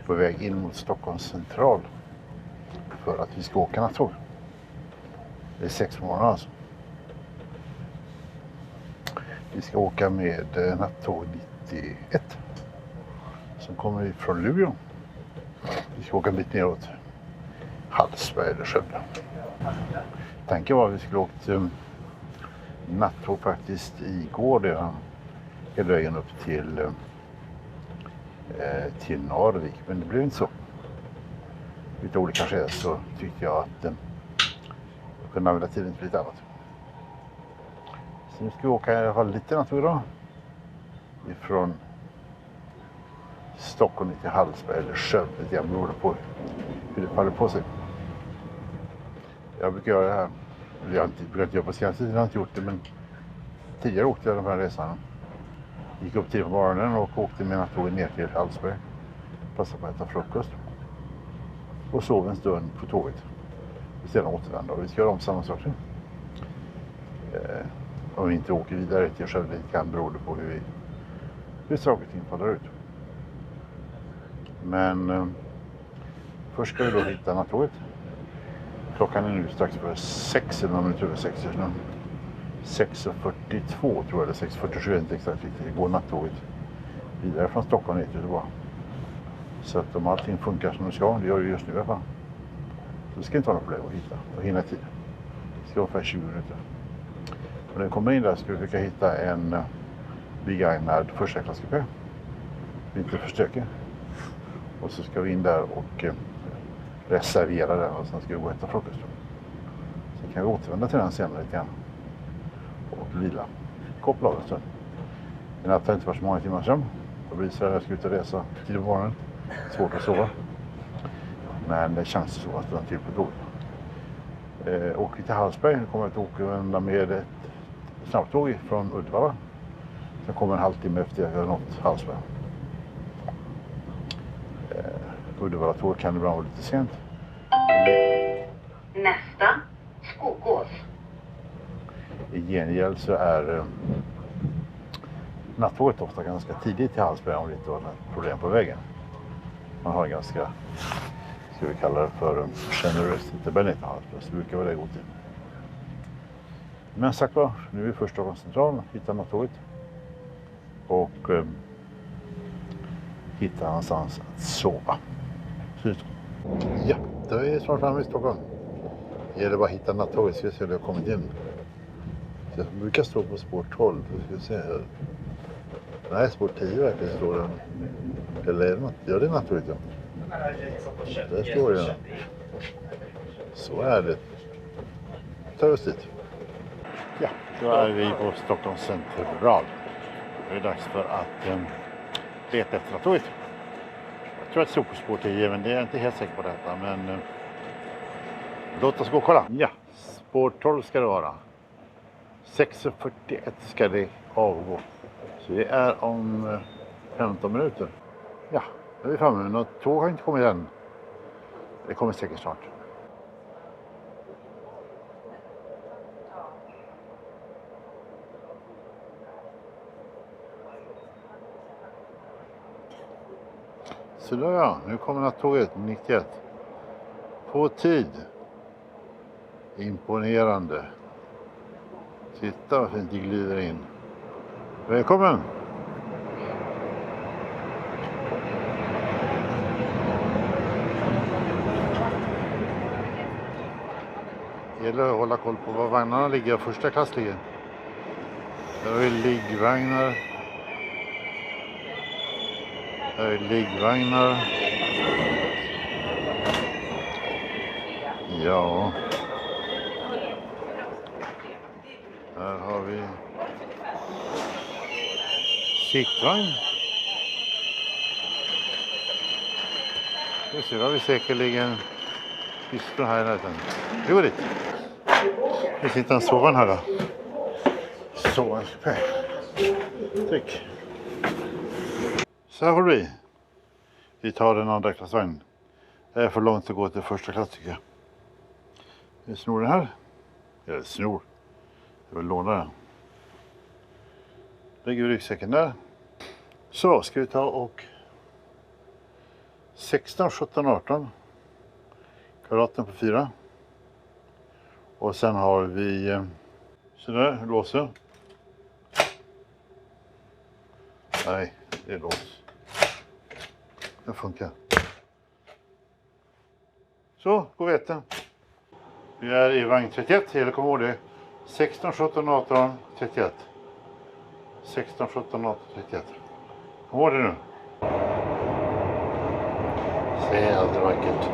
på väg in mot Stockholms central för att vi ska åka nattåg. Det är 6 månader alltså. Vi ska åka med nattåg 91 som kommer ifrån Luleå. Vi ska åka en bit neråt Hallsberg eller Skövde. Tanken var att vi skulle åkt nattåg faktiskt igår redan hela vägen upp till Narvik, men det blev inte så. Lite olika skäl så tyckte jag att jag kunde använda tiden till lite annat. Så nu ska vi åka i alla fall lite nattåg idag. Ifrån Stockholm till Hallsberg eller Skövde, det beror på hur det faller på sig. Jag brukar göra det här, jag brukar inte göra på senaste tiden, jag har inte gjort det, men tidigare åkte jag de här resan. Gick upp till på morgonen och åkte med nattåget ner till Hallsberg. Passade på att äta frukost. Och sov en stund på tåget. Vi sedan återvända och vi ska göra om samma sak. Om vi inte åker vidare till Skövde kan bero på hur saker och ting faller ut. Men först ska vi då hitta nattåget. Klockan är nu strax före 6 eller någon minut över 6. 6:42 tror jag, eller 6:47 inte exakt riktigt. Det går nattåget vidare från Stockholm ner till Göteborg. Så att om allting funkar som det ska, det gör det just nu i alla fall. Så det ska inte vara något problem att hitta och hinna tid. Det ska vara ungefär 20 minuter. Och när vi kommer in där ska vi försöka hitta en begagnad första klasskupé. Inte för stökig. Och så ska vi in där och reservera den och sen ska vi gå och äta frukost. Sen kan vi återvända till den senare lite grann. Och vila. Koppla av en stund. Den här tar inte varit så många timmar sedan. Då blir det så här att jag ska ut och resa tidigt på morgonen. Svårt att sova. Men det känns så att den till på tåget. Åker till Hallsberg. Nu kommer jag att åka med ett snabbtåg från Uddevalla. Sen kommer en halvtimme efter att jag har nått Hallsberg. Uddevalla-tåg kan ibland vara lite sent. Nästa, Skogås. I gengäld så är nattåget ofta ganska tidigt till Hallsberg om det inte var problem på vägen. Man har en ganska, ska vi kalla det för generös tidtabell ner till Hallsberg, så det brukar vara det god tid. Men sagt var, nu är vi först Stockholms central, hittar nattåget och hittar någonstans att sova. Ja, då är vi snart framme i Stockholm. Det gäller bara att hitta nattåget, så vi ser hur jag har kommit in. Så jag brukar stå på spår 12, så ska vi se här. Nej, spår 10 verkligen står den. Eller är det något? Ja, det är nattåget, ja. Där står det, ja. Så är det. Tar vi oss dit. Ja, då är vi på Stockholms central. Det är dags för att leta efter nattåget. Jag tror att det står på spår 10, men det är jag inte helt säker på detta. Men låt oss gå och kolla. Ja, spår 12 ska det vara. 6:41 ska det avgå. Så det är om 15 minuter. Ja, nu är vi framme. Något tåg har inte kommit än. Det kommer säkert snart. Så då ja, nu kommer nattåget 91. På tid. Imponerande. Titta vad fint det glider in. Välkommen! Det gäller att hålla koll på var vagnarna ligger. Första klass ligger. Där har vi liggvagnar. Här är liggvagnar. Ja. Här har vi sittvagn. Det ser vi säkerligen pistor här i närheten. Vi går dit. Vi sitter en sovvagn här då. Sovvagnskupé. Tryck. Så här får det bli. Vi tar den andra klassvagnen. Det är för långt att gå till första klass tycker jag. Vi snor den här. Eller snor. Jag vill låna den. Lägger vi ryggsäcken där. Så ska vi ta och 16, 17, 18. Kvadraten på 4. Och sen har vi sådär, låser. Nej, det är lås. Det funkar. Så, gå vete. Vi är i vagn 31, eller kom ihåg det. 16, 17, 18, 31. 16, 17, 18, 31. Kom ihåg det nu. Se, allt är vackert.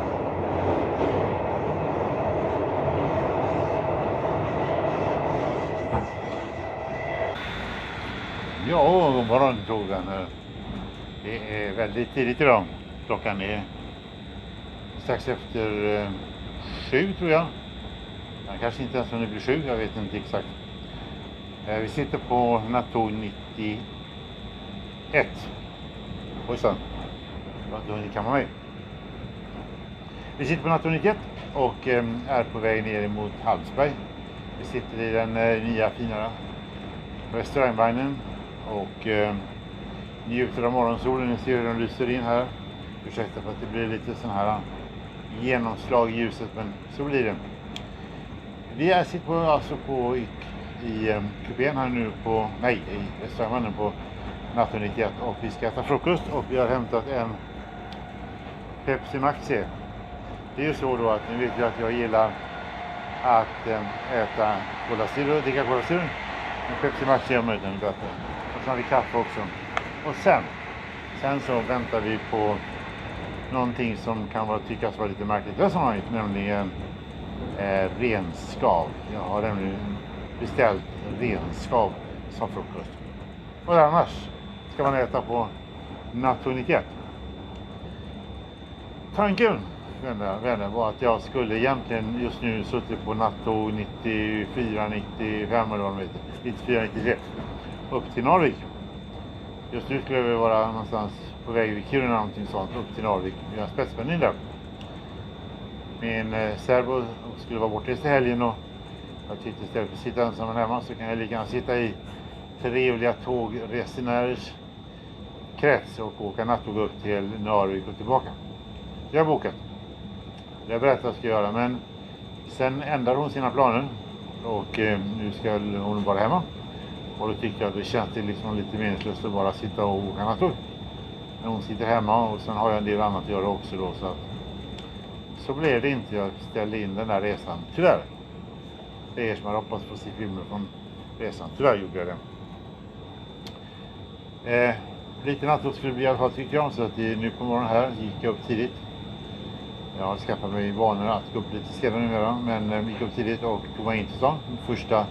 Ja, god morgon tågvänner. Det är väldigt tidigt idag. Klockan är strax efter 7 tror jag. Kanske inte ens om det blir 7, jag vet inte exakt. Vi sitter på nattåg 91. Ojsan, vad hunnit kamma mig. Vi sitter på nattåg 91 och är på väg ner mot Hallsberg. Vi sitter i den nya fina restaurangvagnen och njuter av morgonsolen. Ni ser hur den lyser in här. Ursäkta för att det blir lite sån här genomslag i ljuset, men så blir det. Vi sitter alltså i kupén här nu i restaurangen på natten 91 och vi ska äta frukost och vi har hämtat en Pepsi Maxi. Det är ju så då att ni vet ju att jag gillar att äta Cola Zero, dricka Cola Zero. En Pepsi Maxi är möjligen bättre. Och så har vi kaffe också. Och sen så väntar vi på någonting som kan tyckas vara lite märkligt. Det är som vanligt, nämligen renskav. Jag har nämligen beställt renskav som frukost. Och annars ska man äta på nattåg 91. Tanken, vänner, var att jag skulle egentligen just nu suttit på nattåg 94, 95 eller vad de heter. 94, 93. Upp till Narvik. Just nu skulle vi vara någonstans på väg vid Kiruna, någonting sånt, upp till Narvik. Vi har spetsvänning där. Min särbo skulle vara borta i helgen och jag tyckte istället för att sitta ensam hemma så kan jag lika gärna sitta i trevliga tågresenärers krets och åka nattåg upp till Narvik och tillbaka. Jag har bokat. Det är berättat att jag ska göra, men sen ändrar hon sina planer och nu ska hon vara hemma. Och då tycker jag att det känns liksom lite meningslöst att bara sitta och åka nattåg. Men hon sitter hemma och sen har jag en del annat att göra också då, så blev det inte. Jag ställde in den där resan, tyvärr. Det är er som har hoppats på att se filmer från resan. Tyvärr gjorde jag det. Lite nattåg skulle det bli i alla fall tycker jag. Så att nu på morgonen här gick jag upp tidigt. Jag har skaffat mig vanor att gå upp lite senare numera. Men gick upp tidigt och tog mig in till stan. Första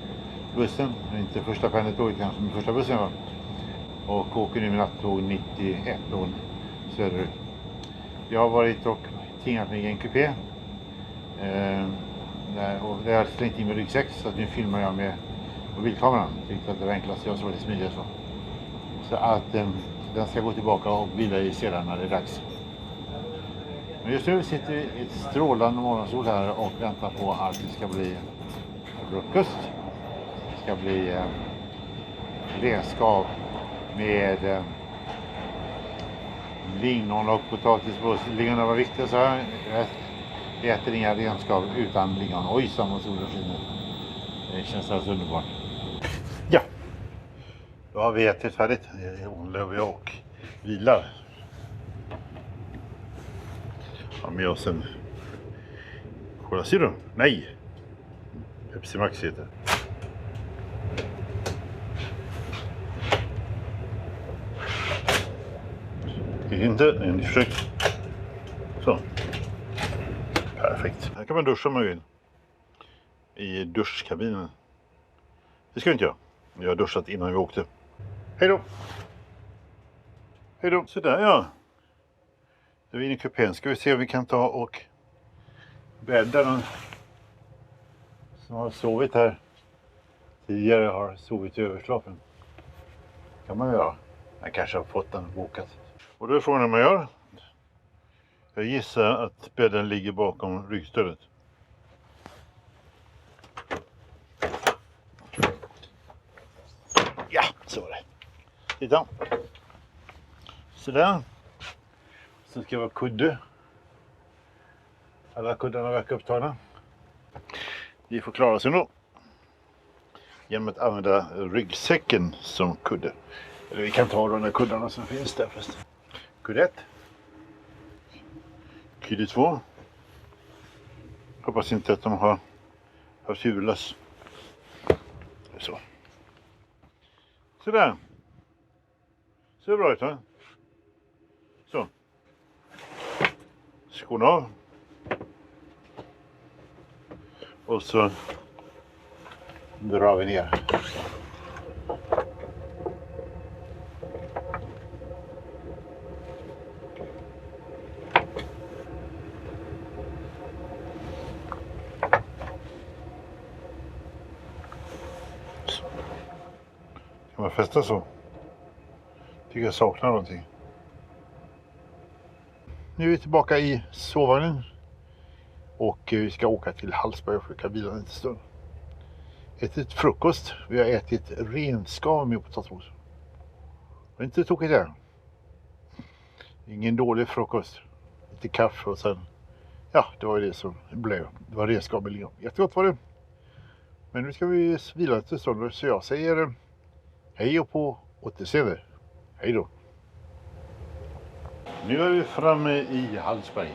bussen. Inte första pendeltåget kanske, men första bussen var. Och åker nu med nattåg 91 från söderut. Jag har varit och tingat mig i en kupé. Och där har jag slängt in med ryggsäck, så att nu filmar jag med mobilkameran. Jag tyckte att det var enklast, jag så var lite smidigare så. Så att den ska gå tillbaka och vila i sedan när det är dags. Men just nu sitter vi i ett strålande morgonsol här och väntar på att det ska bli frukost. Det ska bli renskav med lingon och potatisbuss. Lingon var viktigt så här. Vi äter inga renskav utan lingon. Oj, samma solen skiner. Det känns alltså underbart. Ja, då har vi ätit färdigt. Hon lever jag och vilar. Har med oss en Cola Zero. Nej, Pepsi Max heter. Inte en försök. Så. Perfekt. Här kan man duscha om man vill. I duschkabinen. Det ska vi inte göra. Jag har duschat innan vi åkte. Hej då. Hej då. Så där ja. Nu är vi inne i kupén. Ska vi se om vi kan ta och bädda någon som har sovit här. Tidigare har sovit i överslapen. Kan man göra. Jag kanske har fått den bokat. Och då är frågan hur man gör. Jag gissar att bädden ligger bakom ryggstödet. Ja, så var det. Titta. Sådär. Sen ska det vara kudde. Alla kuddarna verkar upptagna. Vi får klara oss ändå. Genom att använda ryggsäcken som kudde. Eller vi kan ta de där kuddarna som finns där först. Kudde 1. Kudde 2. Hoppas inte att de har haft huvudlös. Så. Sådär. Ser bra ut, va? Så. Skon av. Och så drar vi ner. Kan man fästa så? Tycker jag saknar någonting. Nu är vi tillbaka i sovvagnen. Och vi ska åka till Hallsberg och försöka vila en stund. Ätit frukost. Vi har ätit renskav med potatismos. Det är inte tokigt där. Ingen dålig frukost. Lite kaffe och sen... Ja, det var ju det som blev. Det var renskav med lingon. Jättegott var det. Men nu ska vi vila en stund. Så jag säger hej och på återseende. Hej då. Nu är vi framme i Hallsberg.